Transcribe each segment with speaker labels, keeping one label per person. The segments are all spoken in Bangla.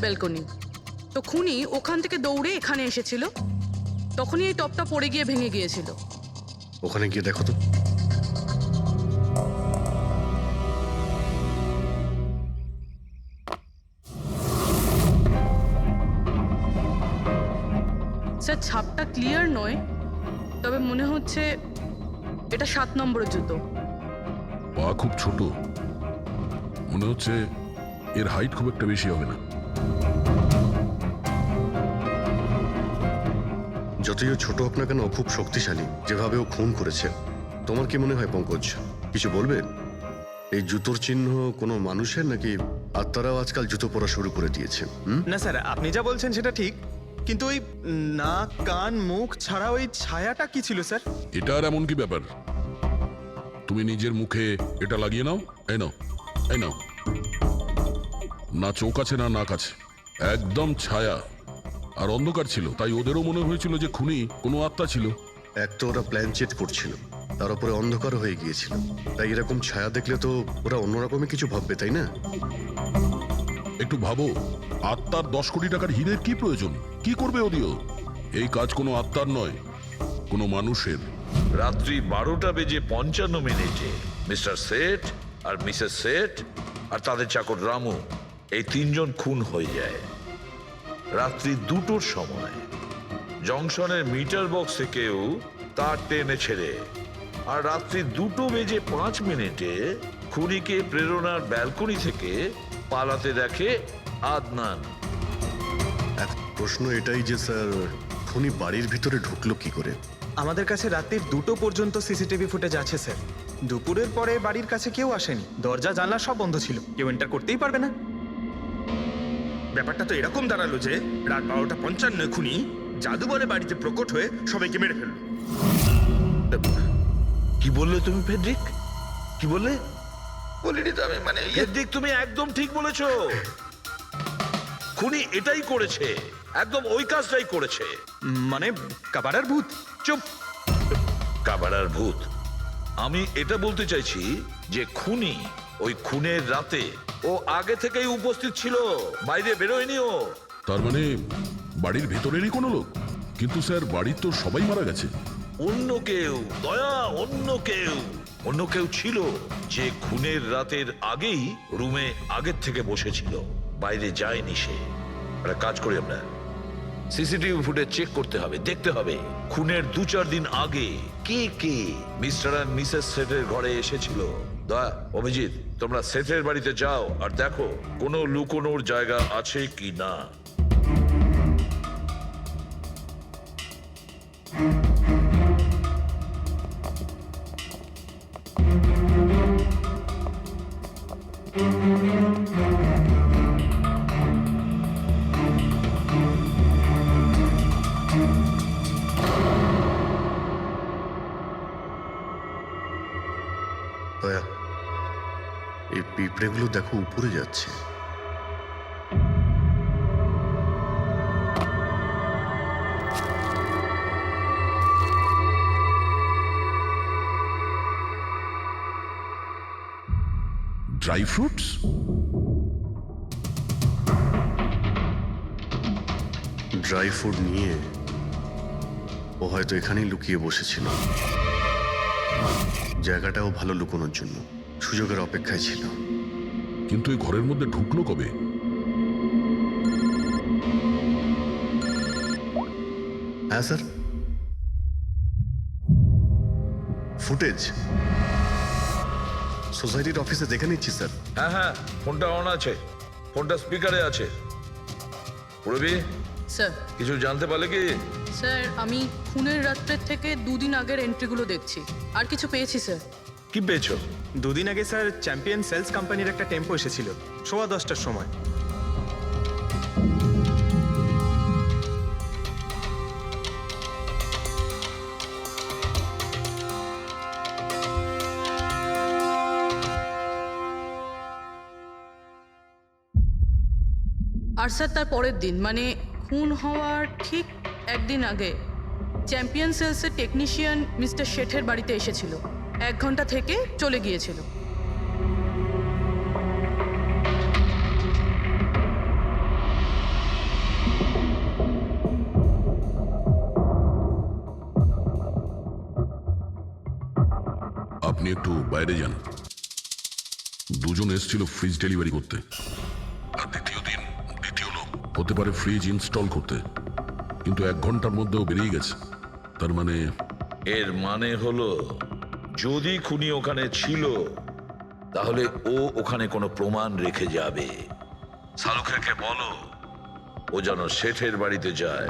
Speaker 1: ব্যালকনি। তো খুনি ওখান থেকে দৌড়ে এখানে এসেছিল, তখনই এই টপটা পড়ে গিয়ে ভেঙে গিয়েছিল।
Speaker 2: ওখানে গিয়ে দেখো তো।
Speaker 1: স্যার, ছাপটা ক্লিয়ার নয়, তবে মনে হচ্ছে এটা 7 নম্বরের জুতো।
Speaker 3: পা খুব ছোট, মনে হচ্ছে এর হাইট খুব একটা বেশি হবে না।
Speaker 2: যতই ও ছোট হোক না কেন, ও খুব শক্তিশালী। যেভাবে ও খুন করেছে, তোমার কি মনে হয় পঙ্কজ? কিছু বলবে? এই জুতোর চিহ্ন কোনো মানুষের, নাকি আত্মারাও আজকাল জুতো পরা শুরু করে দিয়েছে?
Speaker 4: না স্যার, আপনি যা বলছেন সেটা ঠিক, কিন্তু ওই নাক কান মুখ ছাড়া ওই ছায়াটা কি ছিল স্যার?
Speaker 3: এটা আর এমন কি ব্যাপার? তুমি নিজের মুখে এটা লাগিয়ে নাও। এই নাও, এই নাও। না চোখ আছে না নাক আছে, একদম ছায়া। আর অন্ধকার ছিল, তাই ওদেরও মনে হয়েছিল যে খুনি কোনো আত্মা ছিল।
Speaker 2: এক তো ওরা প্ল্যান চেট করছিল, তার উপরে অন্ধকার হয়ে গিয়েছিল, তাই এরকম ছায়া দেখলে তো ওরা অন্যরকমই কিছু ভাববে, তাই না?
Speaker 3: একটু ভাবো, আত্মার 10 কোটি টাকার হীরের কি প্রয়োজন? কি করবে ওদিও? এই কাজ কোনো আত্মার নয়, কোনো মানুষের।
Speaker 5: রাত্রি 12:55 মিস্টার সেঠ আর মিসেস সেঠ আর তাদের চাকর রামু, এই 3 জন খুন হয়ে যায়। রাত্রি 2টোর সময় জংশনের মিটার বক্স থেকেও তার টেনে ছেড়ে, আর রাত্রি 2:05 খুনিকে প্রেরণার ব্যালকনি থেকে পালাতে দেখে আদনান।
Speaker 2: এক প্রশ্ন এটাই যে স্যার, খুনি বাড়ির ভিতরে ঢুকলো কি করে?
Speaker 4: আমাদের কাছে রাত্রির 2টো পর্যন্ত সিসিটিভি ফুটেজ আছে স্যার। দুপুরের পরে বাড়ির কাছে কেউ আসেনি, দরজা জানলা সব বন্ধ ছিল, কেউ এন্টার করতেই পারবে না।
Speaker 6: ব্যাপারটা তো এরকম দাঁড়ালো যে রাত 12:55 খুনি জাদু বলে বাড়িতে প্রকট হয়ে সবাইকে মেরে ফেললো।
Speaker 5: কি বললে তুমি ফেডরিক? কি বললে?
Speaker 6: বলিনি তো আমি, মানে
Speaker 5: ফেডরিক, তুমি একদম ঠিক বলেছো। খুনি এটাই করেছে, একদম ওই কাজটাই করেছে।
Speaker 4: মানে কাবাডার ভূত।
Speaker 5: চুপ, কাবাড়ার ভূত। আমি এটা বলতে চাইছি যে খুনি ওই খুনের রাতে ও আগে থেকেই উপস্থিত ছিল, বাইরে বেরোয়নি ও।
Speaker 3: তার মানে বাড়ির ভেতরেরই কোনো লোক? কিন্তু স্যার, বাড়ির তো সবাই মারা গেছে।
Speaker 5: অন্য কেউ, দয়া, অন্য কেউ ছিল যে খুনের রাতের আগেই রুমে আগের থেকে বসেছিল, বাইরে যায়নি সে। একটা কাজ করি আমরা, সিসিটিভি ফুটেজ চেক করতে হবে, দেখতে হবে খুনের 2-4 দিন আগে কে কে মিস্টার আর মিসেস সেঠের ঘরে এসেছিল। দয়া, অভিজিৎ, তোমরা সেঠের বাড়িতে যাও আর দেখো কোনো লুকোনোর জায়গা আছে কি না।
Speaker 2: দয়া, এই পিঁপড়েগুলো দেখো উপরে যাচ্ছে।
Speaker 3: Dry fruits?
Speaker 2: ড্রাই ফ্রুট নিয়ে ও হয়তো এখানেই লুকিয়ে বসেছিল। জায়গাটাও ভালো লুকোনোর জন্য, সুযোগের অপেক্ষায় ছিল।
Speaker 3: কিন্তু এই ঘরের মধ্যে ঢুকলো কবে?
Speaker 2: হ্যাঁ স্যার, ফুটেজ সোসাইটির অফিসে দেখে নিচ্ছি স্যার।
Speaker 5: হ্যাঁ হ্যাঁ, ফোনটা অন আছে, ফোনটা স্পিকারে আছে। পূরবী,
Speaker 1: স্যার,
Speaker 5: কিছু জানতে পারলে কি?
Speaker 1: স্যার, আমি খুনের রাত্রের থেকে 2 দিন আগের এন্ট্রিগুলো দেখছি, আর কিছু পেয়েছি স্যার।
Speaker 5: কি পেয়েছো?
Speaker 4: 2 দিন আগে স্যার চ্যাম্পিয়ন সেলস কোম্পানির একটা টেম্পো এসেছিল 10:15টার সময়।
Speaker 1: আর স্যার, তার পরের দিন মানে খুন হওয়ার ঠিক 1 দিন আগে চ্যাম্পিয়ন সেলসের টেকনিশিয়ান মিস্টার শেঠের বাড়িতে এসেছিল, 1 ঘন্টা থেকে চলে গিয়েছিল।
Speaker 3: আপনি একটু বাইরে যান। দুজন এসেছিল ফ্রিজ ডেলিভারি করতে, আর দ্বিতীয় দিন দ্বিতীয় লোক হতে পারে ফ্রিজ ইনস্টল করতে, কিন্তু 1 ঘন্টার মধ্যেও বেরিয়ে গেছে। তার মানে
Speaker 5: এর মানে হলো যদি খুনি ওখানে ছিল তাহলে ও ওখানে কোনো প্রমাণ রেখে যাবে। শালুখেরকে বলো ও যেন শেঠের বাড়িতে যায়।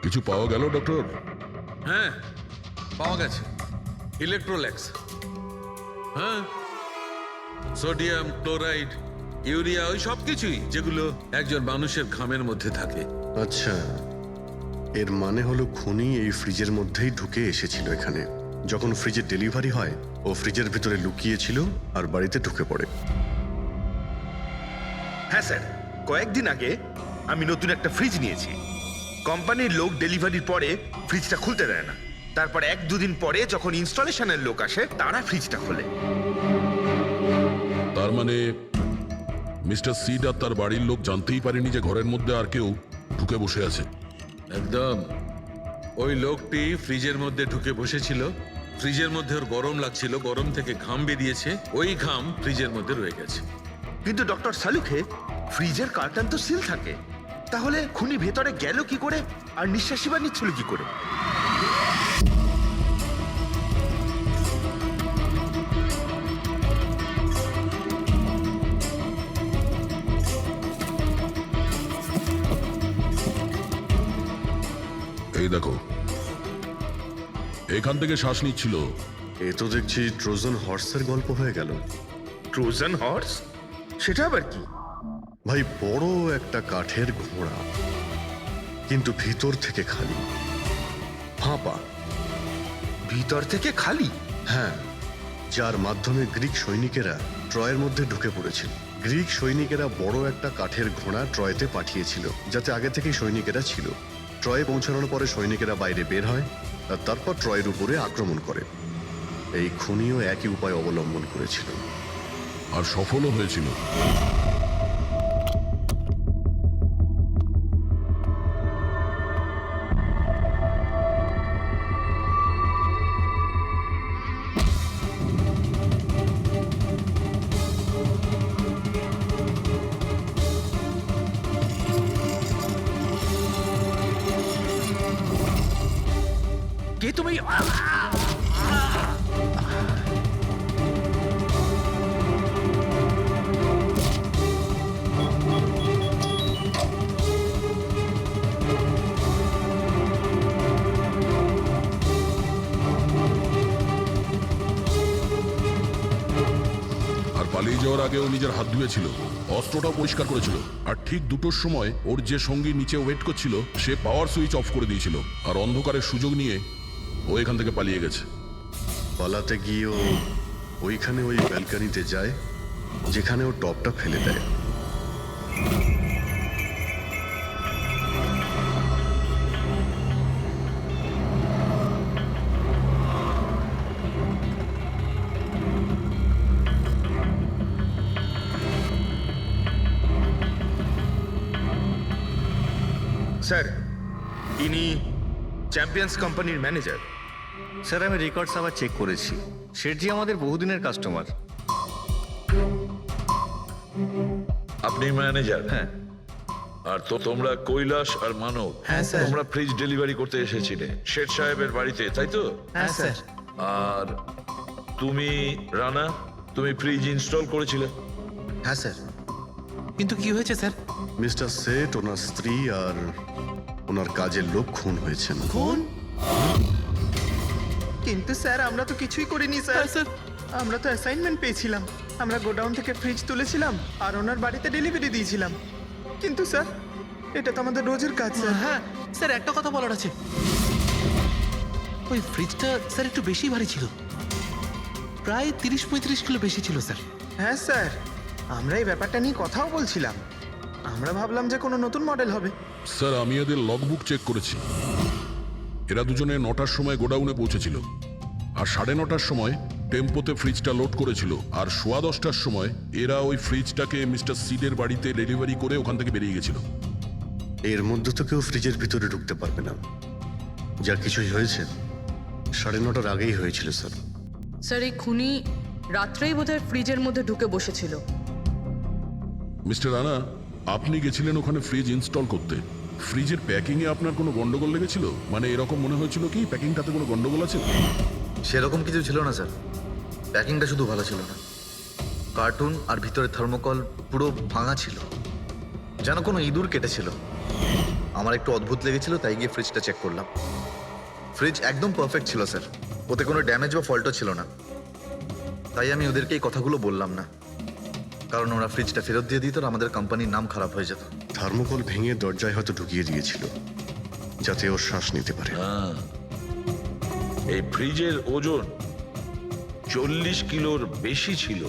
Speaker 3: কিছু পাওয়া গেল ডক্টর?
Speaker 7: হ্যাঁ, পাওয়া গেছে ইলেকট্রোল্যাক্স। হ্যাঁ, সোডিয়াম ক্লোরাইড, ইউরিয়া, ওই সব কিছুই যেগুলো একজন মানুষের ঘামের মধ্যে থাকে।
Speaker 2: আচ্ছা, এর মানে হলো খুনি এই ফ্রিজের মধ্যেই ঢুকে এসেছিল এখানে। যখন ফ্রিজের ডেলিভারি হয় ও ফ্রিজের ভিতরে লুকিয়েছিল আর বাড়িতে ঢুকে পড়ে।
Speaker 6: হ্যাঁ স্যার, কয়েকদিন আগে আমি নতুন একটা ফ্রিজ নিয়েছি। কোম্পানির লোক ডেলিভারির পরে ফ্রিজটা খুলতে দেয় না। তারপর 1-2 দিন পরে যখন ইনস্টলেশনের লোক আসে তারা ফ্রিজটা খোলে।
Speaker 3: তার মানে মিস্টার সিড আর তার বাড়ির লোক জানতেই পারেনি যে ঘরের মধ্যে আর কেউ ঢুকে বসে আছে।
Speaker 7: একদম, ওই লোকটি ফ্রিজের মধ্যে ঢুকে বসেছিল। ফ্রিজের মধ্যে ওর গরম লাগছিল, গরম থেকে ঘাম বেরিয়েছে, ওই ঘাম ফ্রিজের মধ্যে রয়ে গেছে।
Speaker 6: কিন্তু ডক্টর সালুখে, ফ্রিজের কার্টন তো সিল থাকে, তাহলে খুনি ভেতরে গেল কি করে আর নিঃশ্বাসই বা নিচ্ছিল কি করে?
Speaker 3: এই দেখো, এখান থেকে শ্বাস নিচ্ছিল।
Speaker 2: এ তো দেখছি ট্রোজান হর্সের গল্প হয়ে গেল।
Speaker 6: Trojan horse? সেটা আবার কি?
Speaker 2: ভাই, বড় একটা কাঠের ঘোড়া, কিন্তু ভিতর থেকে খালি, ফাঁপা।
Speaker 6: ভিতর থেকে খালি?
Speaker 2: হ্যাঁ, যার মাধ্যমে গ্রিক সৈনিকেরা ট্রয়ের মধ্যে ঢুকে পড়েছিল। গ্রিক সৈনিকেরা বড় একটা কাঠের ঘোড়া ট্রয়েতে পাঠিয়েছিল, যাতে আগে থেকেই সৈনিকেরা ছিল। ট্রয়ে পৌঁছানোর পরে সৈনিকেরা বাইরে বের হয় আর তারপর ট্রয়ের উপরে আক্রমণ করে। এই খুনিও একই উপায় অবলম্বন করেছিল
Speaker 3: আর সফলও হয়েছিল।
Speaker 6: কে তুমি?
Speaker 3: আর পালিয়ে যাওয়ার আগে ও নিজের হাত ধুয়েছিল, অস্ত্রটাও পরিষ্কার করেছিল, আর ঠিক 2টোর সময় ওর যে সঙ্গী নিচে ওয়েট করছিল সে পাওয়ার সুইচ অফ করে দিয়েছিল, আর অন্ধকারের সুযোগ নিয়ে ও এখান থেকে পালিয়ে গেছে।
Speaker 2: পালাতে গিয়েও ওইখানে ওই ব্যালকানিতে যায় যেখানে ও টপটা ফেলে দেয়।
Speaker 6: স্যার, ইনি চ্যাম্পিয়ন্স কোম্পানির ম্যানেজার।
Speaker 8: স্যার, আমি রেকর্ডস আবার চেক করেছি। শেঠজি আমাদের বহুদিনের কাস্টমার।
Speaker 5: আপনি ম্যানেজার?
Speaker 8: হ্যাঁ।
Speaker 5: আর তো তোমরা কৈলাস আর মানব,
Speaker 8: হ্যাঁ, স্যার।
Speaker 5: তোমরা ফ্রিজ ডেলিভারি করতে এসেছিলে শেঠ সাহেবের বাড়িতে, তাই তো?
Speaker 8: হ্যাঁ স্যার।
Speaker 5: আর তুমি রানা, তুমি ফ্রিজ ইনস্টল করেছিলে?
Speaker 9: হ্যাঁ স্যার। কিন্তু কি হয়েছে স্যার?
Speaker 2: মিস্টার সেট, ওনার স্ত্রী আর ওনার কাজের লোক খুন হয়েছেন।
Speaker 9: খুন?
Speaker 4: কিন্তু স্যার, আমরা তো কিছুই করিনি স্যার।
Speaker 9: স্যার,
Speaker 4: আমরা তো অ্যাসাইনমেন্ট পেয়েছিলাম। আমরা গোডাউন থেকে ফ্রিজ তুলেছিলাম আর ওনার বাড়িতে ডেলিভারি দিয়েছিলাম। কিন্তু স্যার, এটা তো আমাদের রোজের কাজ স্যার।
Speaker 9: হ্যাঁ স্যার, একটা কথা বলার আছে। ওই ফ্রিজটা স্যার একটু বেশি ভারী ছিল, প্রায় 30-35 কিলো বেশি ছিল স্যার।
Speaker 4: হ্যাঁ স্যার, আমরা এই ব্যাপারটা নিয়ে কথাও বলছিলাম। আমরা ভাবলাম যে কোনো নতুন মডেল হবে।
Speaker 3: স্যার আমি এদের লগবুক চেক করেছি। এরা দুজনে 9টার সময় গোডাউনে পৌঁছেছিল, আর 9:30টার সময় টেম্পোতে ফ্রিজটা লোড করেছিল, আর 10:15টার সময় এরা ওই ফ্রিজটাকে মিস্টার সিডের বাড়িতে ডেলিভারি করে ওখান থেকে বেরিয়ে গেছিল।
Speaker 2: এর মধ্যে তো কেউ ফ্রিজের ভিতরে ঢুকতে পারবে না। যা কিছুই হয়েছে 9:30টার আগেই হয়েছিল স্যার।
Speaker 1: স্যার এই খুনি রাত্রেই বোধহয় ফ্রিজের মধ্যে ঢুকে বসেছিল।
Speaker 3: মিস্টার রানা, আপনি গেছিলেন ওখানে ফ্রিজ ইনস্টল করতে। ফ্রিজের প্যাকিংয়ে আপনার কোনো গন্ডগোল লেগেছিল? মানে এরকম মনে হয়েছিল কি প্যাকিংটাতে কোনো গন্ডগোল আছে?
Speaker 10: সেরকম কিছু ছিল না স্যার, প্যাকিংটা শুধু ভালো ছিল না, কার্টুন আর ভিতরে থার্মোকল পুরো ভাঙা ছিল, যেন কোনো ইঁদুর কেটেছিল। আমার একটু অদ্ভুত লেগেছিল, তাই গিয়ে ফ্রিজটা চেক করলাম। ফ্রিজ একদম পারফেক্ট ছিল স্যার, ওতে কোনো ড্যামেজ বা ফল্টও ছিল না। তাই আমি ওদেরকে এই কথাগুলো বললাম না, কারণ ওরা ফ্রিজটা ফেরত দিয়ে দিত আর আমাদের কোম্পানির নাম খারাপ হয়ে যেত।
Speaker 2: থার্মোকল ভেঙে দরজায় হয়তো ঢুকিয়ে দিয়েছিল যাতে ওর শ্বাস নিতে পারে।
Speaker 5: এই ফ্রিজের ওজন 40 কিলোর বেশি ছিল।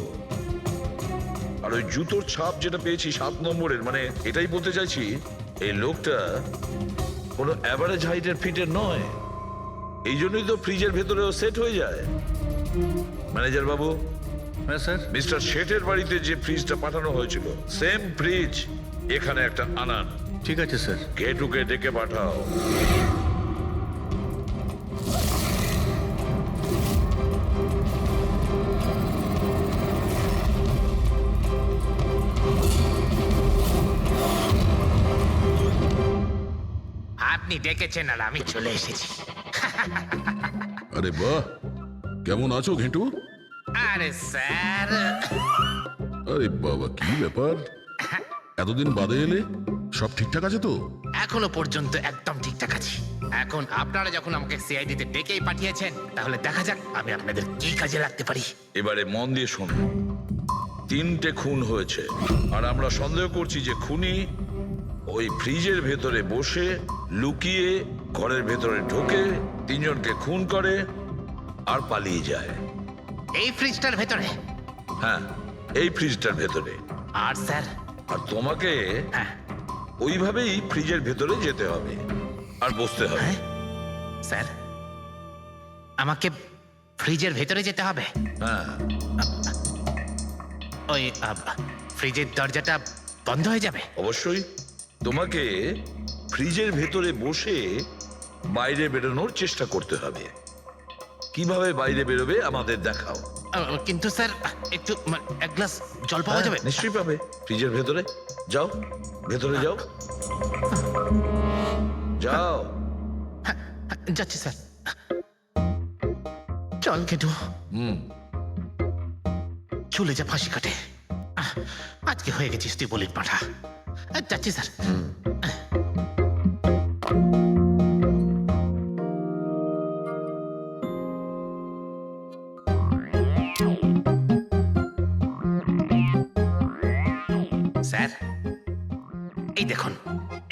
Speaker 5: আর ওই জুতোর ছাপ যেটা পেয়েছি 7 নম্বরের, মানে এটাই বলতে চাইছি এই লোকটা কোনো অ্যাভারেজ হাইটের ফিটের নয়। এই জন্যই তো ফ্রিজের ভেতরেও সেট হয়ে যায়। ম্যানেজার বাবু,
Speaker 8: হ্যাঁ স্যার।
Speaker 5: মিস্টার শেঠের বাড়িতে যে ফ্রিজটা পাঠানো হয়েছিল সেম ফ্রিজ এখানে একটা আনান।
Speaker 8: ঠিক আছে স্যার।
Speaker 5: ঘেটুকে ডেকে পাঠাও।
Speaker 9: আপনি ডেকেছেন আর আমি চলে এসেছি।
Speaker 3: আরে বাহ, কেমন আছো ঘেটু?
Speaker 9: আরে স্যার,
Speaker 3: আরে বাবা, কি ব্যাপার, এতদিন বাদে এলে? সব ঠিকঠাক আছে তো?
Speaker 9: এখনো পর্যন্ত একদম ঠিকঠাক আছি। এখন আপনারা যখন আমাকে সিআইডিতে ডেকেই পাঠিয়েছেন, তাহলে দেখা যাক আমি আপনাদের কি কাজে লাগতে পারি।
Speaker 5: এবারে মন দিয়ে শুনুন। 3টে খুন হয়েছে, আর আমরা সন্দেহ করছি যে খুনি ওই ফ্রিজের ভেতরে বসে লুকিয়ে ঘরের ভেতরে ঢোকে, 3জনকে খুন করে আর পালিয়ে যায়।
Speaker 9: এই ফ্রিজটার ভেতরে?
Speaker 5: হ্যাঁ, এই ফ্রিজটার ভেতরে।
Speaker 9: আর স্যার?
Speaker 5: আর তোমাকে
Speaker 9: হ্যাঁ।
Speaker 5: ওইভাবেই ফ্রিজের ভেতরে যেতে হবে আর বসতে হবে।
Speaker 9: হ্যাঁ? স্যার, আমাকে ফ্রিজের ভেতরে যেতে হবে?
Speaker 5: হ্যাঁ।
Speaker 9: ওই ফ্রিজের দরজাটা বন্ধ হয়ে যাবে?
Speaker 5: অবশ্যই। তোমাকে ফ্রিজের ভেতরে বসে বাইরে বেরোনোর চেষ্টা করতে হবে। কিভাবে বাইরে বেরোবে আমাদের দেখাও।
Speaker 9: কিন্তু স্যার, একটু এক গ্লাস জল পাওয়া যাবে?
Speaker 5: নিশ্চয়ই পাবে। ফ্রিজের ভেতরে যাও, ভেতরে যাও, যাও।
Speaker 9: যাচ্ছি স্যার। চল কেটু, চলে যা ফাঁসি কাটে। আজকে হয়ে গেছিস তুই বলির পাঠা। যাচ্ছি স্যার। স্যার, এই দেখুন,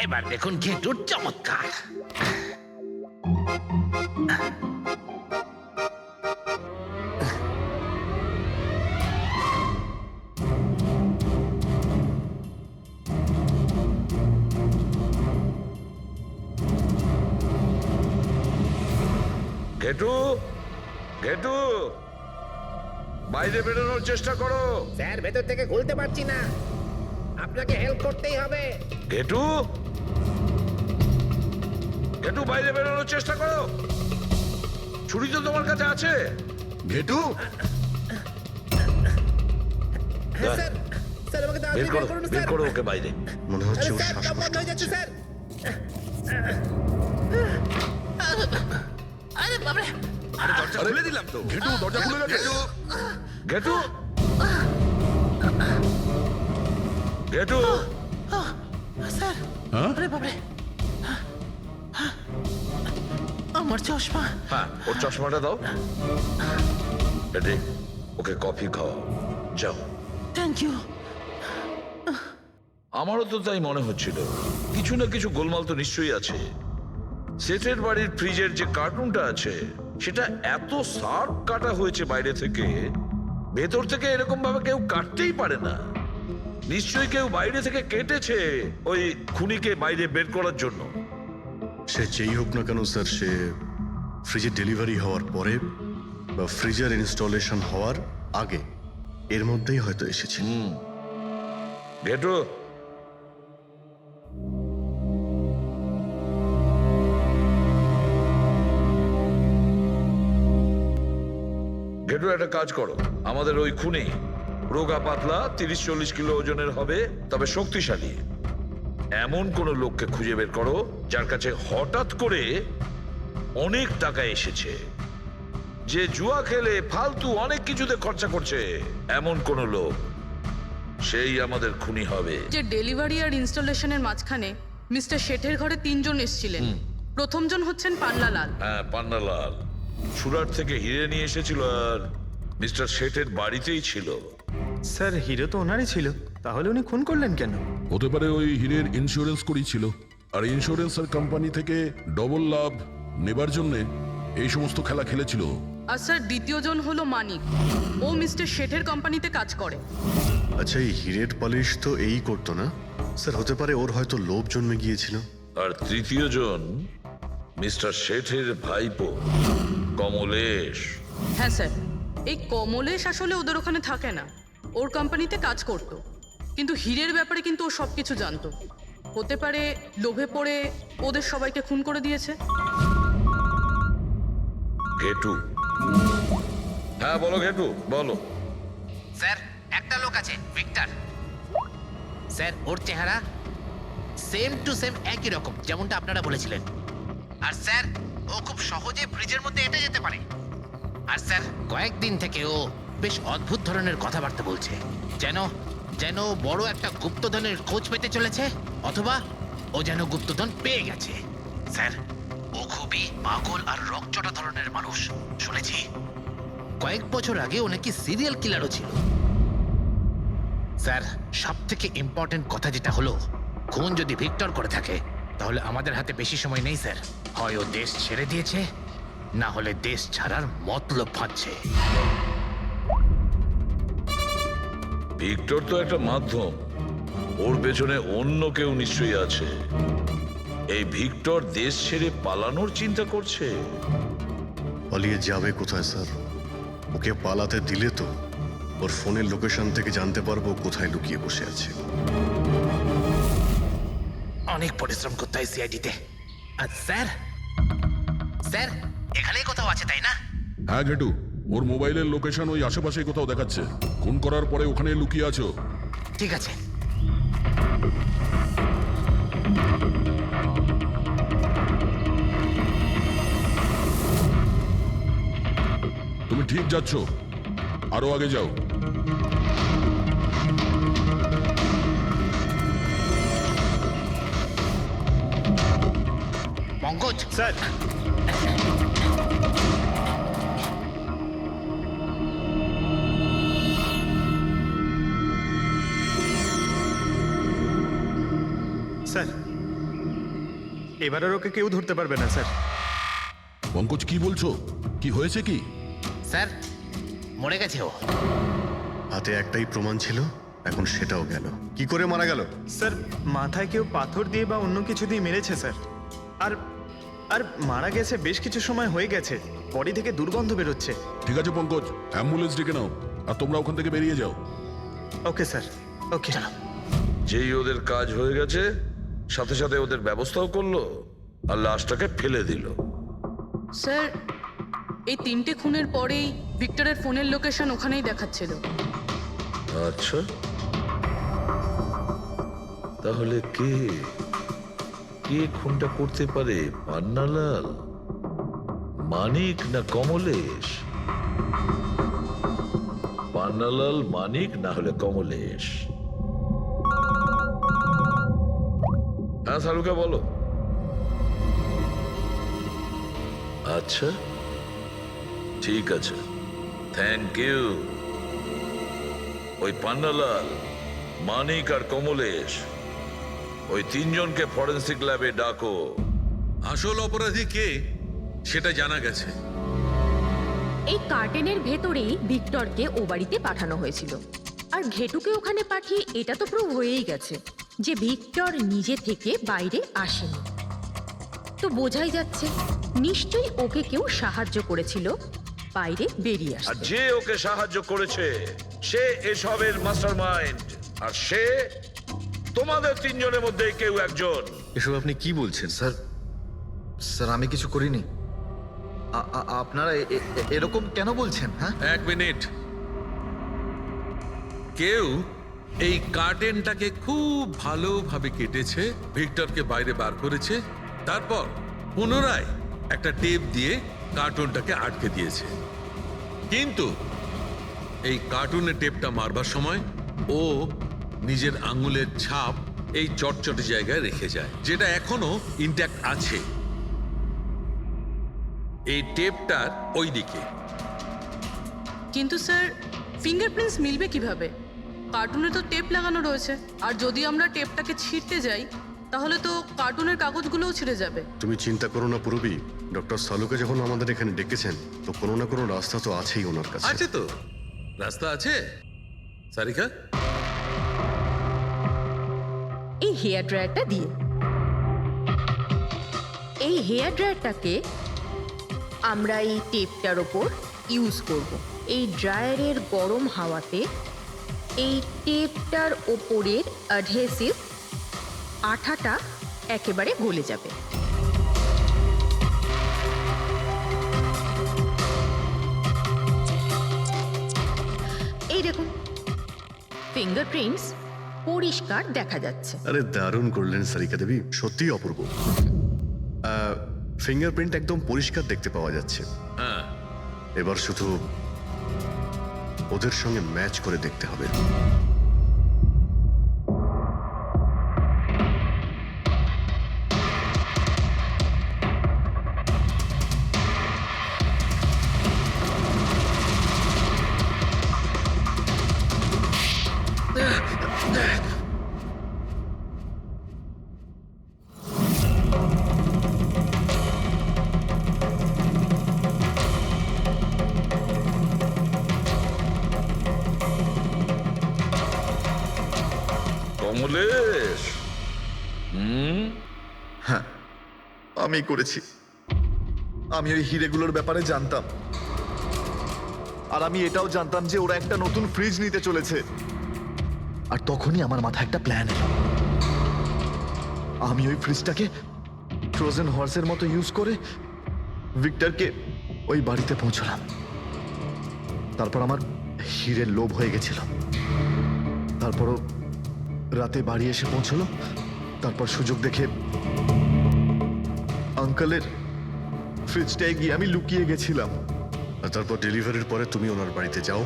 Speaker 9: এবার দেখুন ঘেটুর চমৎকার।
Speaker 5: ঘেটু, ঘেটু, বাইরে বেরোনোর চেষ্টা করো।
Speaker 9: স্যার, ভেতর থেকে খুলতে পারছি না, আপনাকে হেল্প করতেই হবে।
Speaker 5: ঘেটু, ঘেটু, বাইরে বেরোনোর চেষ্টা করো। ছুরি তো তোমার কাছে আছে।
Speaker 2: ঘেটু,
Speaker 9: স্যার, স্যার আমাকে
Speaker 5: বের করো, বের করো ওকে বাইরে।
Speaker 2: মনে হচ্ছে ওর শ্বাসকষ্ট হচ্ছে।
Speaker 9: স্যার। আরে বাবা,
Speaker 6: দরজা খুলে দিলাম তো।
Speaker 3: ঘেটু, দরজা খুলে গেছে।
Speaker 5: ঘেটু, ঘেটু,
Speaker 9: স্যার।
Speaker 3: হ্যাঁ?
Speaker 9: আরে বাবা, আমার চশমা।
Speaker 5: হ্যাঁ, ওর চশমাটা দাও। বেটে, ওকে কফি খাওয়াও, যাও।
Speaker 9: Thank you.
Speaker 5: আমারও তো তাই মনে হচ্ছিল, কিছু না কিছু গোলমাল তো নিশ্চয়ই আছে। সেটের বাড়ির ফ্রিজের যে কার্টুনটা আছে সেটা এত শার্প কাটা হয়েছে বাইরে থেকে, ভেতর থেকে এরকম ভাবে কেউ কাটতেই পারে না। নিশ্চয়ই কেউ বাইরে থেকে কেটেছে ওই খুনিকে বাইরে বের করার জন্য।
Speaker 2: সে যেই হোক না কেন স্যার, সে ফ্রিজের ডেলিভারি হওয়ার পরে বা ফ্রিজার ইনস্টলেশন হওয়ার আগে এর মধ্যেই হয়তো এসেছে।
Speaker 5: ঘেটু, ঘেটু একটা কাজ করো, আমাদের ওই খুনি রোগা পাতলা 30-40 কিলো ওজনের হবে, তবে শক্তিশালী এমন কোন লোককে খুঁজে বের করো যার কাছে হঠাৎ করে অনেক টাকা এসেছে, যে জুয়া খেলে ফালতু অনেক কিছুতে খরচা করছে, এমন কোন লোক, সেই আমাদের খুনি হবে।
Speaker 1: যে ডেলিভারি আর ইনস্টলেশনের মাঝখানে মিস্টার শেঠের ঘরে 3 জন এসেছিলেন। প্রথমজন হচ্ছেন পান্নালাল।
Speaker 5: হ্যাঁ, পান্নালাল সুরাট থেকে হিরে নিয়ে এসেছিল আর মিস্টার শেঠের বাড়িতেই ছিল।
Speaker 4: স্যার হিরো তো ওনারই ছিল, তাহলে উনি খুন করলেন কেন?
Speaker 3: হতে পারে ওই হীরের ইন্স্যুরেন্স করেছিল, আর ইন্স্যুরেন্সের কোম্পানি থেকে ডবল লাভ নেবার জন্য এই সমস্ত খেলা খেলেছিল।
Speaker 1: আর স্যার দ্বিতীয়জন হলো মানিক। ও মিস্টার শেঠের কোম্পানিতে কাজ করে।
Speaker 2: আচ্ছা, এই হিরের পালিশ তো এই করতো না স্যার, হতে পারে ওর হয়তো লোভ জন্মে গিয়েছিল।
Speaker 5: আর তৃতীয় জন মিস্টার শেঠের ভাইপো কমলেশ।
Speaker 1: হ্যাঁ স্যার, এই কমলেশ আসলে ওদের ওখানে থাকে না, ওর কোম্পানিতে কাজ করতো, কিন্তু হীরের ব্যাপারে কিন্তু ও সবকিছু জানতো। হতে পারে লোভে পড়ে ওদের সবাইকে খুন করে দিয়েছে।
Speaker 5: ঘেটু, হ্যাঁ বলো ঘেটু, বলো।
Speaker 9: স্যার একটা লোক আছে, ভিক্টর। স্যার ওর চেহারা সেম টু সেম একই রকম যেমনটা আপনারা বলেছিলেন। আর স্যার ও খুব সহজে ফ্রিজের মধ্যে এঁটে যেতে পারে। আর স্যার কয়েকদিন থেকে ও বেশ অদ্ভুত ধরনের কথাবার্তা বলছে, যেন যেন বড় একটা গুপ্তধনের খোঁজ পেতে চলেছে, অথবা ও যেন গুপ্তধন পেয়ে গেছে। স্যার ও খুবই পাগল আর রকচটা ধরনের মানুষ। শুনেছি কয়েক বছর আগে ও নাকি সিরিয়াল কিলারও ছিল। স্যার সব থেকে ইম্পর্টেন্ট কথা যেটা হলো, খুন যদি ভিক্টর করে থাকে তাহলে আমাদের হাতে বেশি সময় নেই স্যার। হয় ও দেশ ছেড়ে দিয়েছে, না হলে দেশ ছাড়ার মতলব ভাবছে।
Speaker 5: ভিক্টর তো একটা মাধ্যম, ওর পেছনে অন্য কেউ নিশ্চয়ই আছে। এই ভিক্টর দেশ ছেড়ে পালানোর চিন্তা করছে।
Speaker 2: পালিয়ে যাবে কোথায় স্যার? ওকে পালাতে দিলে তো ওর ফোনের লোকেশন থেকে জানতে পারবো কোথায় লুকিয়ে বসে আছে।
Speaker 9: অনেক পরিশ্রম করতে হয় সিআইডিতে। আর স্যার স্যার এখানেই কোথাও আছে তাই না?
Speaker 3: হ্যাঁ ঘেটু, ওর মোবাইলের লোকেশন ওই আশেপাশে কোথাও দেখাচ্ছে। খুন করার পরে ওখানে লুকিয়ে আছো।
Speaker 9: ঠিক আছে।
Speaker 3: তুমি ঠিক যাচ্ছ, আরো আগে যাও।
Speaker 9: পঙ্কজ
Speaker 4: স্যার স্যার এবার আর ওকে কেউ ধরতে পারবে না স্যার।
Speaker 3: পঙ্কজ কি বলছো? কি হয়েছে কি?
Speaker 9: স্যার মরে গেছে ও।
Speaker 2: হাতে একটাই প্রমাণ ছিল, এখন সেটাও গেল। কি করে মারা গেল?
Speaker 4: স্যার মাথায় কেউ পাথর দিয়ে বা অন্য কিছু দিয়ে মেরেছে স্যার। আর আর মারা গেছে বেশ কিছু সময় হয়ে গেছে, বডি থেকে দুর্গন্ধ বেরোচ্ছে।
Speaker 3: ঠিক আছে পঙ্কজ, অ্যাম্বুলেন্স ডেকে নাও আর তোমরা ওখান থেকে বেরিয়ে যাও।
Speaker 4: ওকে স্যার, ওকে।
Speaker 5: যেই ওদের কাজ হয়ে গেছে, সাথে সাথে ওদের ব্যবস্থাও করলো আর লাশটাকে ফেলে দিল।
Speaker 1: স্যার এই 3টে খুনের পরেই ভিক্টরের ফোনের লোকেশন ওখানেই দেখাচ্ছিল।
Speaker 5: আচ্ছা, তাহলে কে কে খুনটা করতে পারে? পান্নালাল, মানিক না কমলেশ? পান্নালাল, মানিক না হলে কমলেশ। হ্যাঁ সালুকা বলো। আচ্ছা ঠিক আছে, থ্যাংক ইউ। ওই পান্নালাল, মানিক আর কমলেশ, ওই 3 জনকে ফরেন্সিক ল্যাবে ডাকো।
Speaker 7: আসল অপরাধী কে সেটা জানা গেছে।
Speaker 11: এই কার্টেনের ভেতরেই ভিক্টরকে ও বাড়িতে পাঠানো হয়েছিল। আর ঘেটুকে ওখানে পাঠিয়ে এটা তো প্রুভ হয়েই গেছে যে ভিক্টর নিজে থেকে বাইরে আসেনি। তো বোঝাই যাচ্ছে নিশ্চয়ই ওকে কেউ সাহায্য করেছিল বাইরে বেরিয়ে
Speaker 5: আর
Speaker 11: আসতে।
Speaker 5: যে ওকে সাহায্য করেছে সে এসবের মাস্টারমাইন্ড, আর সে তোমাদের তিনজনের মধ্যে কেউ একজন।
Speaker 10: এসব আপনি কি বলছেন স্যার? স্যার আমি কিছু করিনি। আপনারা এরকম কেন বলছেন? হ্যাঁ,
Speaker 7: এক মিনিট। কেউ এই কার্টেনটাকে খুব ভালোভাবে কেটেছে, ভিক্টরকে বাইরে বার করেছে, তারপর পুনরায় একটা টেপ দিয়ে কার্টুনটাকে আটকে দিয়েছে। কিন্তু এই কার্টুনের টেপটা মারবার সময় ও নিজের আঙুলের ছাপ এই চটচটে জায়গায় রেখে যায়, যেটা এখনো ইনট্যাক্ট আছে। এই টেপটার ওই দিকে।
Speaker 1: কিন্তু স্যার ফিঙ্গারপ্রিন্টস মিলবে কিভাবে? কার্টুনে তো টেপ লাগানো রয়েছে, আর যদি আমরা টেপটাকে ছিঁড়তে যাই তাহলে তো কার্টুনের কাগজগুলোও ছিঁড়ে যাবে।
Speaker 2: তুমি চিন্তা করো না পুরবী, ডক্টর সালুকে যখন আমাদের এখানে ডেকেছেন তো কোনো না কোনো রাস্তা তো আছেই ওনার কাছে।
Speaker 7: আছে তো, রাস্তা আছে। সারিকা,
Speaker 11: এই হেয়ার ড্রায়ারটা দিয়ে, এই হেয়ার ড্রায়ারটাকে আমরা এই টেপটার ওপর ইউজ করব। এই ড্রায়ারের গরম হাওয়াতে এই টেপটার ওপরের অ্যাডহেসিভ আঠাটা একেবারে গলে যাবে। এই দেখুন, ফিঙ্গারপ্রিন্টস পরিষ্কার দেখা যাচ্ছে।
Speaker 2: আরে দারুণ করলেন সারিকা দেবী, সত্যিই অপূর্ব। ফিঙ্গারপ্রিন্ট একদম পরিষ্কার দেখতে পাওয়া যাচ্ছে।
Speaker 7: হ্যাঁ,
Speaker 2: এবার শুধু ওদের সঙ্গে ম্যাচ করে দেখতে হবে।
Speaker 5: কমলেশ,
Speaker 10: হ্যাঁ আমি করেছি। আমি ওই হিরেগুলোর ব্যাপারে জানতাম, আর আমি এটাও জানতাম যে ওরা একটা নতুন ফ্রিজ নিতে চলেছে। আর তখনই আমার মাথায় একটা প্ল্যান এলো। আমি ওই ফ্রিজটাকে ফ্রোজেন হর্সের মতো ইউজ করে ভিক্টরকে ওই বাড়িতে পৌঁছলাম। তারপর আমার হিরের লোভ হয়ে গেছিল। তারপরও রাতে বাড়ি এসে পৌঁছলো। তারপর সুযোগ দেখে আঙ্কেলের ফ্রিজটায় গিয়ে আমি লুকিয়ে গেছিলাম।
Speaker 2: আর তারপর ডেলিভারির পরে তুমি ওনার বাড়িতে যাও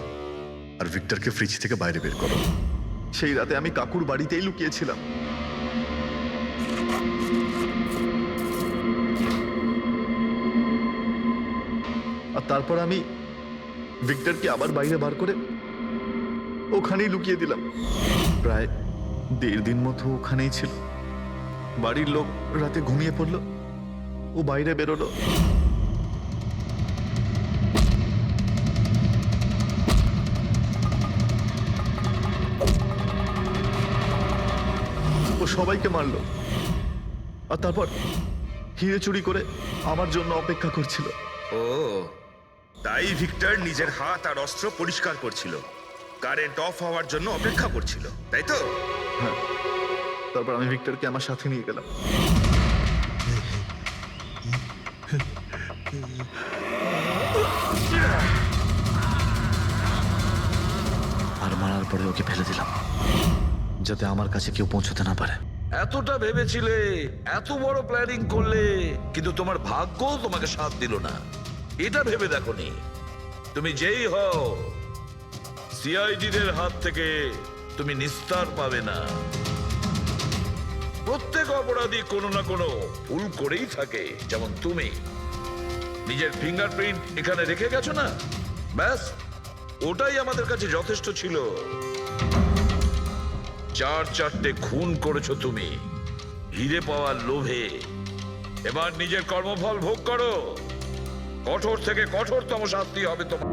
Speaker 2: আর ভিক্টরকে ফ্রিজ থেকে বাইরে বের করো।
Speaker 10: সেই রাতে আমি কাকুর বাড়িতেই লুকিয়েছিলাম। আর তারপর আমি ভিক্টরকে আবার বাইরে বার করে ওখানেই লুকিয়ে দিলাম। প্রায় 1.5 দিন মতো ওখানেই ছিল। বাড়ির লোক রাতে ঘুমিয়ে পড়লো, ও বাইরে বেরোলো। ও সবাইকে মারলো, আর তারপর হিরে চুরি করে আমার জন্য অপেক্ষা করছিল।
Speaker 6: ও তাই ভিক্টর নিজের হাত আর অস্ত্র পরিষ্কার করছিল, কারেন্ট অফ হওয়ার জন্য অপেক্ষা করছিল, তাই তো?
Speaker 10: হ্যাঁ, তারপর আমি ভিক্টরকে আমার সাথে নিয়ে গেলাম। আর মারার পরে ওকে ফেলে দিলাম, যাতে আমার কাছে কেউ পৌঁছতে না পারে।
Speaker 5: এতটা ভেবেছিলে, এত বড় প্ল্যানিং করলে, কিন্তু তোমার ভাগ্য তোমাকে সাথ দিল না। এটা ভেবে দেখোনি তুমি যেই হও সিআইডিদের হাত থেকে তুমি নিস্তার পাবে না। প্রত্যেক অপরাধী কোনো না কোনো ভুল করেই থাকে। যেমন তুমি নিজের ফিঙ্গারপ্রিন্ট এখানে রেখে গেছো না, ব্যাস ওটাই আমাদের কাছে যথেষ্ট ছিল। 4-4টে খুন করেছো তুমি হিরে পাওয়ার লোভে। এবার নিজের কর্মফল ভোগ করো। কঠোর থেকে কঠোরতম শাস্তি হবে তোমার।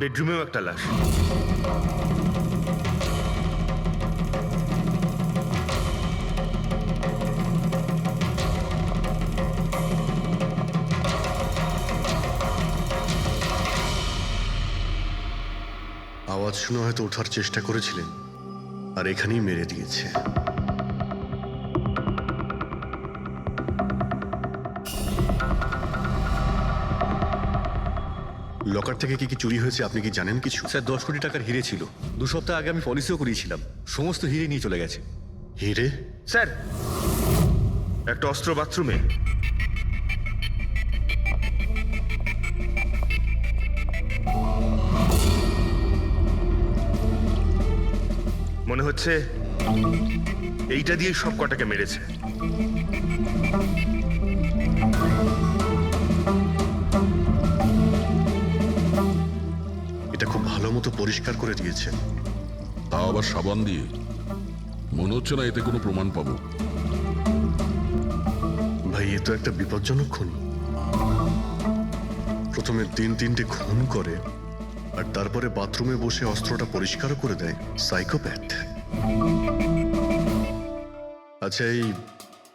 Speaker 6: বেডরুমেও একটা লাশ।
Speaker 2: আওয়াজ শুনে হয়তো ওঠার চেষ্টা করেছিলেন, আর এখানেই মেরে দিয়েছে। লকার থেকে কি কি চুরি হয়েছে আপনি কি জানেন কিছু?
Speaker 8: স্যার 10 কোটি টাকার হিরে ছিল। 2 সপ্তাহ আগে আমি পলিসিও করিয়েছিলাম, সমস্ত হিরে নিয়ে চলে গেছে।
Speaker 2: হিরে?
Speaker 6: স্যার, একটা অস্ত্র বাথরুমে। মনে হচ্ছে এইটা দিয়ে সব কটাকে মেরেছে।
Speaker 2: এটা খুব ভালো মতো পরিষ্কার করে দিয়েছে।
Speaker 3: তা আবার সাবান দিয়ে? মনে হচ্ছে না এতে কোনো প্রমাণ পাবো।
Speaker 2: ভাই, এ তো একটা বিপজ্জনক খুন। প্রথমে 3-3টে খুন করে, আর তারপরে বাথরুমে বসে অস্ত্রটা পরিষ্কার করে দেয়। সাইকোপ্যাথ। আচ্ছা, এই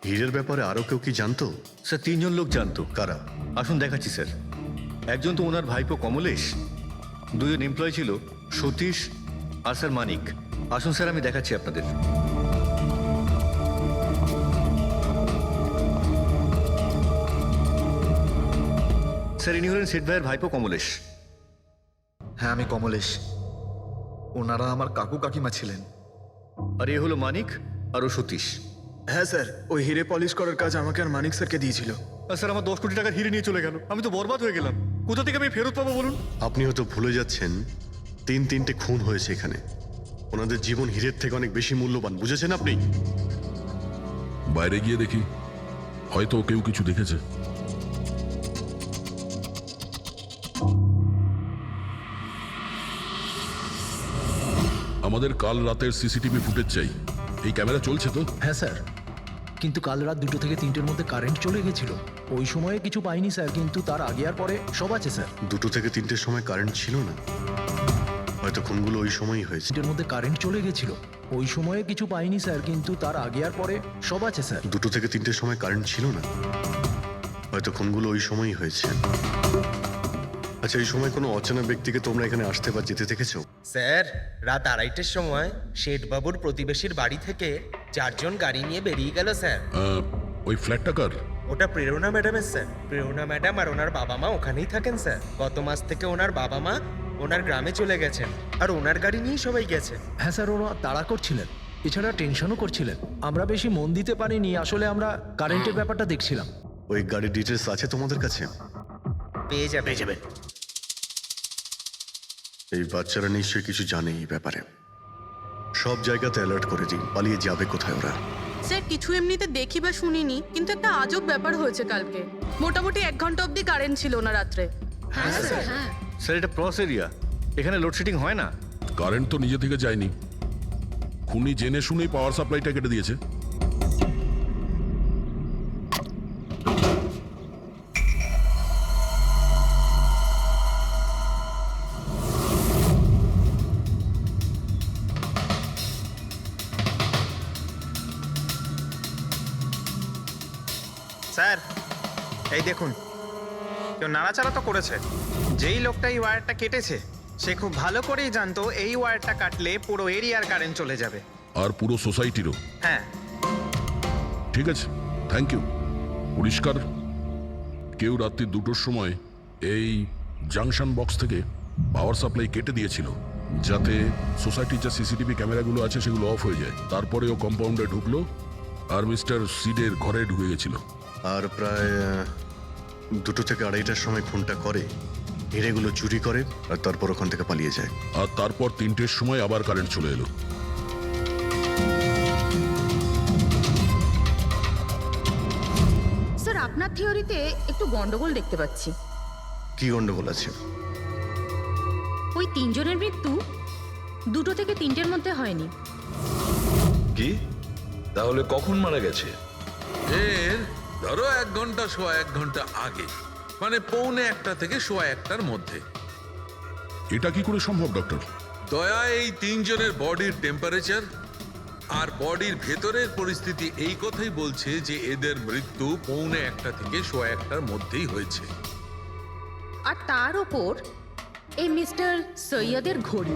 Speaker 2: হীরের ব্যাপারে আরো কেউ কি জানতো?
Speaker 8: স্যার 3 জন লোক জানতো।
Speaker 2: কারা?
Speaker 8: আসুন দেখাচ্ছি স্যার। একজন তো ওনার ভাইপো কমলেশ, 2 জন এমপ্লয় ছিল, সতীশ আর স্যার মানিক। আসুন স্যার, আমি দেখাচ্ছি আপনাদের। স্যার, ইনি হলেন সেট ভাইয়ের ভাইপো কমলেশ।
Speaker 10: হ্যাঁ, আমি কমলেশ। ওনারা আমার কাকু কাকিমা ছিলেন।
Speaker 8: আর এ হলো মানিক আর ও সতীশ।
Speaker 4: হ্যাঁ স্যার, ওই হিরে পলিশ করার কাজ আমাকে আর মানিক স্যারকে দিয়েছিল।
Speaker 8: আর স্যার, আমার 10 কোটি টাকার হিরে নিয়ে চলে গেল। আমি তো বরবাদ হয়ে গেলাম। কোথা থেকে আমি ফেরত পাবো বলুন?
Speaker 2: আপনি হয়তো ভুলে যাচ্ছেন 3-3টে খুন হয়েছে এখানে। ওনাদের জীবন হীরের থেকে অনেক বেশি মূল্যবান, বুঝেছেন আপনি?
Speaker 3: বাইরে গিয়ে দেখি, হয়তো কেউ কিছু দেখেছে। আমাদের কাল রাতের সিসিটিভি ফুটেজ চাই। এই ক্যামেরা চলছে তো?
Speaker 12: হ্যাঁ স্যার, কিন্তু কাল রাত 2 থেকে 3টের মধ্যে কারেন্ট চলে গেছিল। ওই সময়ে কিছু পাইনি স্যার, কিন্তু তার আগে আর পরে সব আছে স্যার।
Speaker 2: 2 থেকে 3টের সময় কারেন্ট ছিল না, হয়তো খুনগুলো ওই সময়ই হয়েছে।
Speaker 12: 3টের মধ্যে কারেন্ট চলে গেছিল। ওই সময়ে কিছু পাইনি স্যার, কিন্তু তার আগে আর পরে সব আছে স্যার।
Speaker 2: 2 থেকে 3টের সময় কারেন্ট ছিল না, হয়তো খুনগুলো ওই সময়ই হয়েছে। আচ্ছা, এই সময় কোনো অচেনা ব্যক্তিকে তোমরা এখানে আসতে বা যেতে দেখেছো?
Speaker 13: স্যার, রাত 2:30টার সময় শেঠবাবুর প্রতিবেশীর বাড়ি থেকে 4 জন গাড়ি নিয়ে বেরিয়ে গেল স্যার।
Speaker 3: ওই ফ্ল্যাটটা কার?
Speaker 13: ওটা প্রেরণা ম্যাডামের স্যার। প্রেরণা ম্যাডাম আর ওনার বাবা মা ওখানেই থাকেন স্যার। গত মাস থেকে ওনার বাবা মা ওনার গ্রামে চলে গেছেন, আর ওনার গাড়ি নিয়েই সবাই গেছে।
Speaker 12: হ্যাঁ স্যার, ওরা তাড়া করছিলেন, এছাড়া টেনশনও করছিলেন। আমরা বেশি মন দিতে পারিনি, আসলে আমরা কারেন্টের ব্যাপারটা দেখছিলাম।
Speaker 2: ওই গাড়ির ডিটেলস আছে তোমাদের কাছে?
Speaker 13: পেয়ে যাবেন।
Speaker 2: এই বাচ্চারা নিশ্চয়ই কিছু জানে এই ব্যাপারে। সব জায়গাতে অ্যালার্ট করে দিই, পালিয়ে যাবে কোথায় ওরা।
Speaker 1: স্যার, কিছু এমনিতে দেখি বা শুনিনি, কিন্তু একটা আজব ব্যাপার হয়েছে কালকে। মোটামুটি 1 ঘন্টা অবধি কারেন্ট ছিল না রাত্রে।
Speaker 14: হ্যাঁ স্যার, হ্যাঁ।
Speaker 8: স্যার, এটা প্রস এরিয়া, এখানে লোডশেডিং হয় না।
Speaker 3: কারেন্ট তো নিজে থেকে যায়নি, খুনি জেনে শুনেই পাওয়ার সাপ্লাইটা কেটে দিয়েছে।
Speaker 4: স্যার, এই দেখুন, কেউ নাড়াচাড়া তো করেছে। যেই লোকটা এই ওয়্যারটা কেটেছে, সে খুব ভালো করেই জানতো এই ওয়্যারটা কাটলে পুরো এরিয়ার কারেন্ট চলে যাবে।
Speaker 3: আর পুরো সোসাইটিরও।
Speaker 4: হ্যাঁ।
Speaker 3: ঠিক আছে, থ্যাংক ইউ। পরিষ্কার, কেউ রাত্রি 2টোর সময় এই জাংশন বক্স থেকে পাওয়ার সাপ্লাই কেটে দিয়েছিল, যাতে সোসাইটির যে সিসিটিভি ক্যামেরাগুলো আছে সেগুলো অফ হয়ে যায়। তারপরে ও কম্পাউন্ডে ঢুকলো আর মিস্টার সিডের ঘরে ঢুকে গেছিল।
Speaker 2: আর প্রায় 2 থেকে 2:30টার সময় খুনটা করে, হিরেগুলো চুরি করে, আর তারপর ওখান থেকে পালিয়ে যায়।
Speaker 3: আর তারপর 3টের সময় আবার কারেন্ট চলে এলো।
Speaker 11: স্যার, আপনার থিওরিতে একটু গন্ডগোল দেখতে পাচ্ছি।
Speaker 2: কি গন্ডগোল আছে?
Speaker 11: ওই 3 জনের মৃত্যু 2 থেকে 3টের মধ্যে হয়নি।
Speaker 5: কি? তাহলে কখন মারা গেছে?
Speaker 7: এর ধরো 1 ঘন্টা, সোয়া 1 ঘন্টা আগে, মানে 1:45 থেকে সোয়া 1টার মধ্যে।
Speaker 3: এটা কি করে সম্ভব ডক্টর?
Speaker 7: দয়া, এই তিনজনের বডির টেম্পারেচার আর বডির ভেতরের পরিস্থিতি এই কথাই বলছে যে এদের মৃত্যু 1:45 থেকে 1:15 মধ্যেই হয়েছে।
Speaker 11: আর তার ওপর এই মিস্টার সৈয়দের ঘড়ি।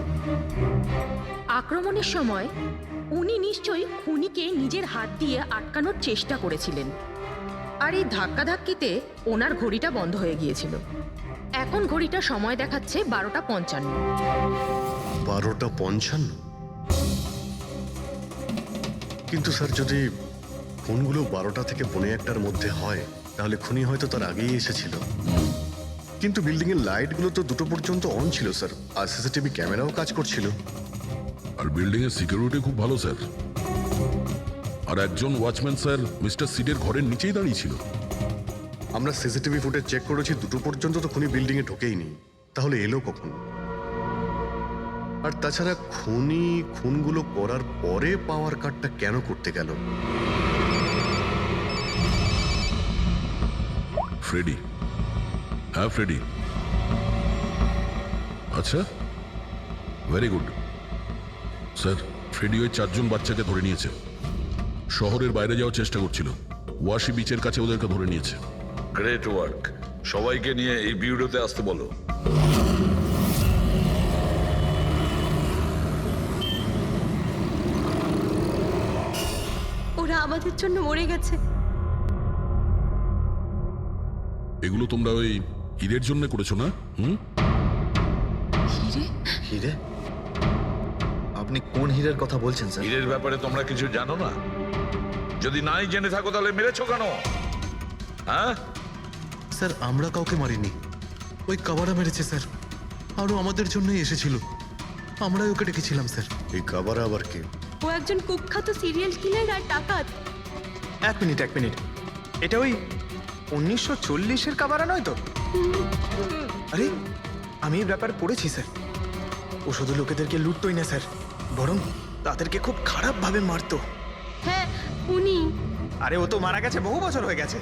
Speaker 11: আক্রমণের সময় উনি নিশ্চয়ই খুনিকে নিজের হাত দিয়ে আটকানোর চেষ্টা করেছিলেন, আর এই ধাক্কাধাক্কিতে ওনার ঘড়িটা বন্ধ হয়ে গিয়েছিল। এখন ঘড়িটা সময় দেখাচ্ছে 12:55।
Speaker 2: 12:55? কিন্তু স্যার, যদি খুনগুলো 12টা থেকে 1:15টার মধ্যে হয় তাহলে খুনি হয়তো তার আগেই এসেছিল। কিন্তু বিল্ডিং এর লাইটগুলো তো 2টো পর্যন্ত অন ছিল স্যার, আর সিসিটিভি ক্যামেরাও কাজ করছিল।
Speaker 3: আর বিল্ডিং এর সিকিউরিটি খুব ভালো স্যার। আর একজন ওয়াচম্যান স্যার মিস্টার সিডের ঘরের নিচেই দাঁড়িয়ে ছিল।
Speaker 2: আমরা সিসিটিভি ফুটেজ চেক করেছি, 2টো পর্যন্ত তো খুনি বিল্ডিং এ ঢোকেইনি, তাহলে এলো কখন? আর তাছাড়া খুনি খুনগুলো করার পরে পাওয়ার কাটটা কেন করতে গেল?
Speaker 3: ফ্রেডি। হ্যাঁ ফ্রেডি। আচ্ছা, ভেরি গুড স্যার। ফ্রেডি ওই 4 জন বাচ্চাকে ধরে নিয়েছে। শহরের বাইরে যাওয়ার চেষ্টা করছিল, ওয়াশি বিচের কাছে ওদেরকে ধরে নিয়েছে।
Speaker 5: Great work. সবাইকে নিয়ে এই বিউরোতে আসতে বলো।
Speaker 14: ওরা আমাদের জন্য মরে গেছে।
Speaker 3: এগুলো তোমরা ওই ঈদের জন্য করেছো না?
Speaker 14: হিরে?
Speaker 10: হিরে? আপনি কোন হীরের কথা বলছেন স্যার?
Speaker 5: হীরের ব্যাপারে তোমরা কিছু জানো না? যদি নাই জেনে থাকো তাহলে মেরেছো কেন? হ্যাঁ
Speaker 12: স্যার, আমরা কাউকে মারিনি, ওই কাবারা মেরেছে স্যার। আরও আমাদের জন্যই এসেছিল, আমরাই ওকে ডেকেছিলাম স্যার।
Speaker 2: এই কাবারা আবার কে?
Speaker 14: ও একজন কুখ্যাত সিরিয়াল কিলার আর ডাকাত।
Speaker 4: এক মিনিট, এটা ওই 1940-এর কাবারা নয় তো? আরে, আমি এই ব্যাপার পড়েছি স্যার। ও শুধু লোকেদেরকে লুটতোই না স্যার, বরং তাদেরকে খুব খারাপভাবে মারতো।
Speaker 14: হ্যাঁ, উনি।
Speaker 4: আরে, ও তো মারা গেছে, বহু বছর হয়ে গেছে।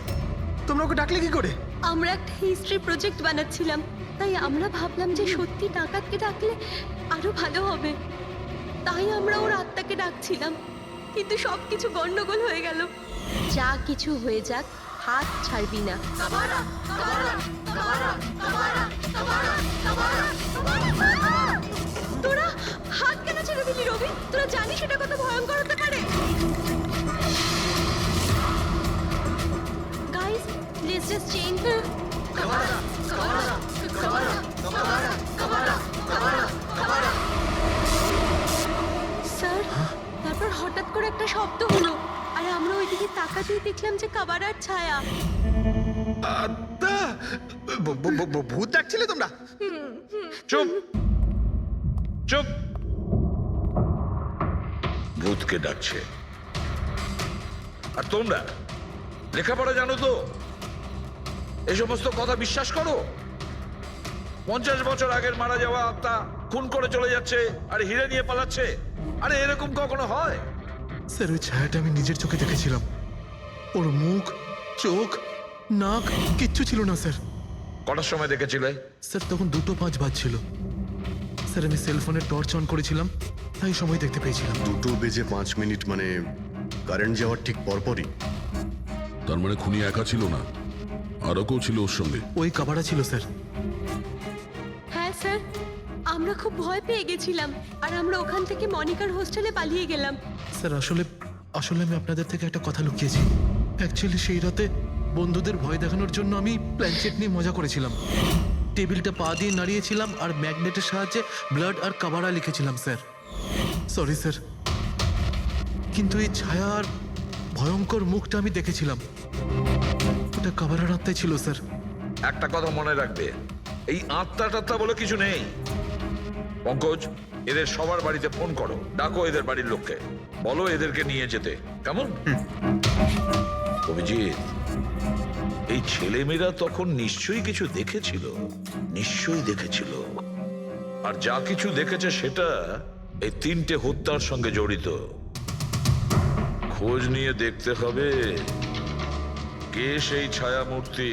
Speaker 4: তোমরা ওকে ডাকলে কি করে?
Speaker 14: আমরা একটা হিস্ট্রি প্রজেক্ট বানাচ্ছিলাম, তাই আমরা ভাবলাম যে সত্যি ডাকাতকে ডাকলে আরো ভালো হবে। তাই আমরা ওর আত্মাকে ডাকছিলাম, কিন্তু সবকিছু গন্ডগোল হয়ে গেল। যা কিছু হয়ে যাক, হাত ছাড়বি না। তোরা হাত কেন ছেড়ে দিলি রবি? তোরা জানিস এটা কত ভয়ঙ্কর হতে পারে? Guys, let's just change. Sir, তারপর হঠাৎ করে একটা শব্দ হলো, আর আমরা ওইদিকে তাকাতেই দেখলাম যে কাবারার ছায়া।
Speaker 4: ভূত ডাকছিলে তোমরা?
Speaker 5: চুপ চুপ। ভূতকে ডাকছে। আর তোমরা লেখাপড়া জানো তো? এই সমস্ত কথা বিশ্বাস করো? 50 বছর আগের মারা যাওয়া আত্মা খুন করে চলে যাচ্ছে আর হিরে নিয়ে পালাচ্ছে। আরে এরকম কখনো হয়?
Speaker 12: স্যার, ওই ছায়াটা আমি নিজের চোখে দেখেছিলাম। ওর মুখ, চোখ, নাক কিচ্ছু ছিল না স্যার।
Speaker 5: কটার সময় দেখেছিলে?
Speaker 12: স্যার, তখন 2:05 বাজছিল স্যার। আমি সেলফোনের টর্চ অন করেছিলাম, তাই সময় দেখতে পেয়েছিলাম।
Speaker 2: 2:05 মানে কারেন্ট যাওয়ার ঠিক পরপরই।
Speaker 3: তার মানে খুনি একা ছিল না, আরও কেউ ছিল ওর সঙ্গে।
Speaker 12: ওই কাবারা ছিল স্যার।
Speaker 14: হ্যাঁ স্যার, আমরা খুব ভয় পেয়ে গেছিলাম, আর আমরা ওখান থেকে মনিকার হোস্টেলে পালিয়ে গেলাম।
Speaker 12: স্যার, আসলে আমি আপনাদের থেকে একটা কথা লুকিয়েছি। অ্যাকচুয়ালি সেই রাতে বন্ধুদের ভয় দেখানোর জন্য আমি প্ল্যানচেট নিয়ে মজা করেছিলাম। টেবিলটা পা দিয়ে নাড়িয়েছিলাম আর ম্যাগনেটের সাহায্যে ব্লাড আর কাবারা লিখেছিলাম স্যার। সরি স্যার, কিন্তু এই ছায়া আর ভয়ঙ্কর মুখটা আমি দেখেছিলাম, ওটা কাবারার আত্মাই ছিল স্যার।
Speaker 5: একটা কথা মনে রাখবে, এই আত্মা টাত্মা বলে কিছু নেই। পঙ্কজ, এদের সবার বাড়িতে ফোন করো, ডাকো এদের বাড়ির লোককে, বলো এদেরকে নিয়ে যেতে। কেমন? অভিজিৎ, এই ছেলেমেয়েরা তখন নিশ্চয়ই কিছু দেখেছিল, নিশ্চয়ই দেখেছিল। আর যা কিছু দেখেছে সেটা এই 3টে হত্যার সঙ্গে জড়িত। খোঁজ নিয়ে দেখতে হবে কে সেই ছায়ামূর্তি।